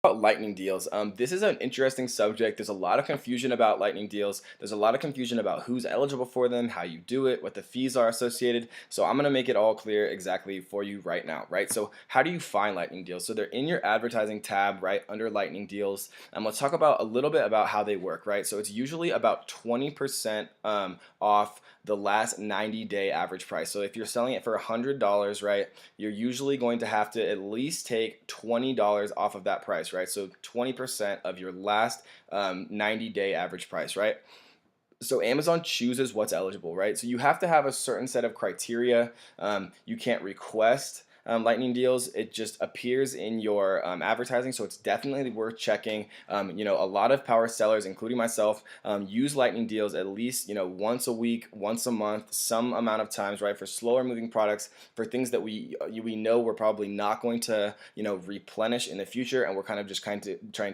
About lightning deals. This is an interesting subject. There's a lot of confusion about lightning deals. There's a lot of confusion about who's eligible for them, how you do it, what the fees are associated. So I'm gonna make it all clear exactly for you right now, right? So how do you find lightning deals? So they're in your advertising tab, right, under lightning deals. Let's talk about a little bit about how they work, right? So it's usually about 20% off the last 90-day average price. So if you're selling it for $100, right, you're usually going to have to at least take $20 off of that price, right? So 20% of your last 90-day average price, right? So Amazon chooses what's eligible, right? So you have to have a certain set of criteria. You can't request lightning deals. It just appears in your advertising, so it's definitely worth checking. A lot of power sellers, including myself, use lightning deals at least once a week, once a month, some amount of times, right? For slower moving products, for things that we know we're probably not going to replenish in the future, and we're kind of just trying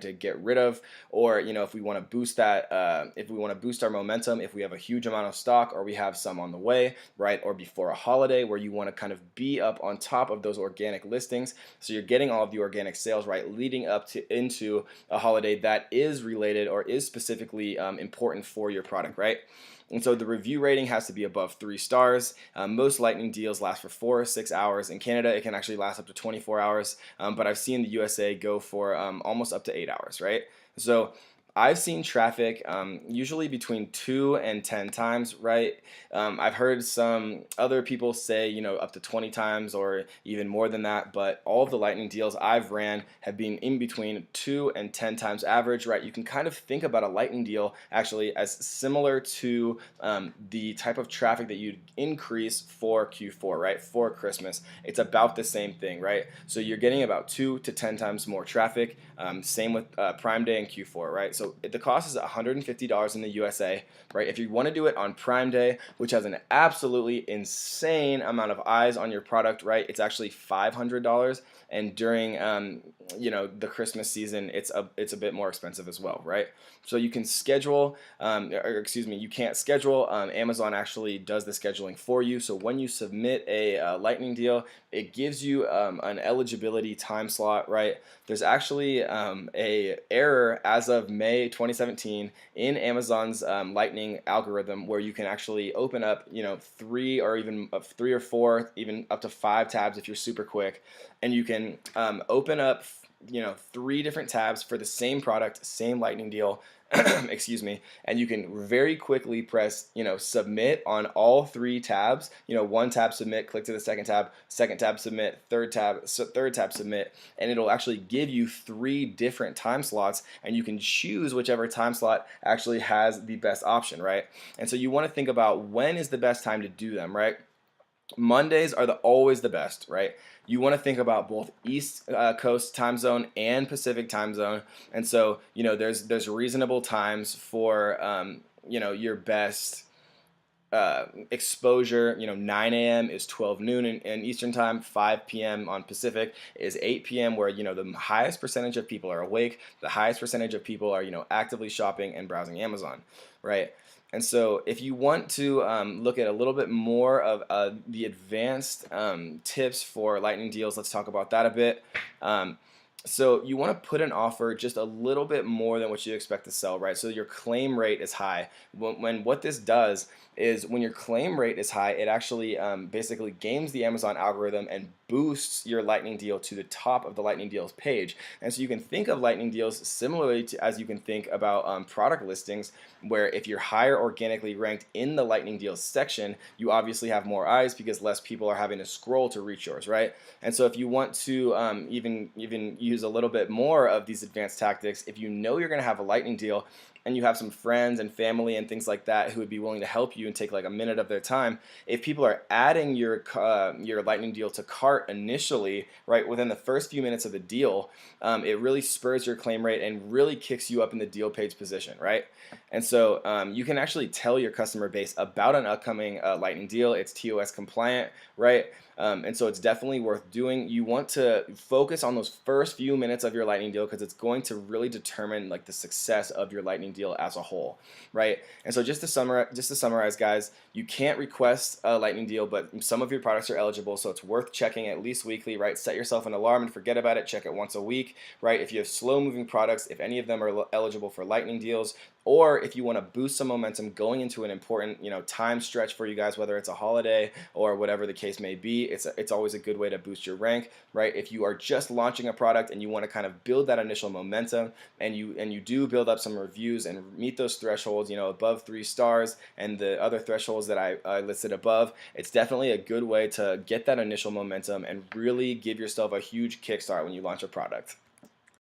to get rid of, or if we want to boost that, if we want to boost our momentum, if we have a huge amount of stock or we have some on the way, right? Or before a holiday where you want to kind of be up on top of those organic listings, so you're getting all of the organic sales, right, leading up to into a holiday that is related or is specifically important for your product, right? And so the review rating has to be above 3 stars. Most lightning deals last for 4 or 6 hours. In Canada, it can actually last up to 24 hours, but I've seen the USA go for almost up to 8 hours, right? So I've seen traffic usually between 2 and 10 times, right? I've heard some other people say, up to 20 times or even more than that, but all of the lightning deals I've ran have been in between 2 and 10 times average, right? You can kind of think about a lightning deal actually as similar to the type of traffic that you'd increase for Q4, right? For Christmas. It's about the same thing, right? So you're getting about 2 to 10 times more traffic. Same with Prime Day and Q4, right? So the cost is $150 in the USA, right? If you want to do it on Prime Day, which has an absolutely insane amount of eyes on your product, right? It's actually $500, and during the Christmas season, it's a bit more expensive as well, right? So you can schedule, or excuse me, you can't schedule. Amazon actually does the scheduling for you. So when you submit a lightning deal, it gives you an eligibility time slot, right? There's actually a error as of May 2017 in Amazon's lightning algorithm where you can actually open up 3 or even 3 or 4, even up to 5 tabs if you're super quick, and you can open up 3 different tabs for the same product, same lightning deal, excuse me, and you can very quickly press submit on all 3 tabs. One tab submit, click to the second tab submit, third tab submit, and it'll actually give you 3 different time slots, and you can choose whichever time slot actually has the best option, right? And so you want to think about when is the best time to do them, right? Mondays are always the best, right? You want to think about both East Coast time zone and Pacific time zone, and so there's reasonable times for your best exposure. 9 a.m. is 12 noon in Eastern time, 5 p.m. on Pacific is 8 p.m. where the highest percentage of people are awake, the highest percentage of people are actively shopping and browsing Amazon, right? And so if you want to look at a little bit more of the advanced tips for lightning deals, let's talk about that a bit. So you want to put an offer just a little bit more than what you expect to sell, right? So your claim rate is high. When what this does is when your claim rate is high, it actually basically games the Amazon algorithm and boosts your lightning deal to the top of the lightning deals page. And so you can think of lightning deals similarly to as you can think about product listings, where if you're higher organically ranked in the lightning deals section, you obviously have more eyes because less people are having to scroll to reach yours, right? And so if you want to even use a little bit more of these advanced tactics, if you know you're going to have a lightning deal and you have some friends and family and things like that who would be willing to help you and take like a minute of their time, if people are adding your lightning deal to cart initially, right, within the first few minutes of the deal, it really spurs your claim rate and really kicks you up in the deal page position, right? And so you can actually tell your customer base about an upcoming lightning deal. It's TOS compliant, right? And so it's definitely worth doing. You want to focus on those first few minutes of your lightning deal because it's going to really determine like the success of your lightning deal as a whole, right? And so just to summarize, guys, you can't request a lightning deal, but some of your products are eligible, so it's worth checking at least weekly, right? Set yourself an alarm and forget about it. Check it once a week, right? If you have slow moving products, if any of them are eligible for lightning deals, or if you want to boost some momentum going into an important, time stretch for you guys, whether it's a holiday or whatever the case may be, it's always a good way to boost your rank, right? If you are just launching a product and you want to kind of build that initial momentum, and you do build up some reviews and meet those thresholds, above 3 stars and the other thresholds that I listed above, it's definitely a good way to get that initial momentum and really give yourself a huge kickstart when you launch a product.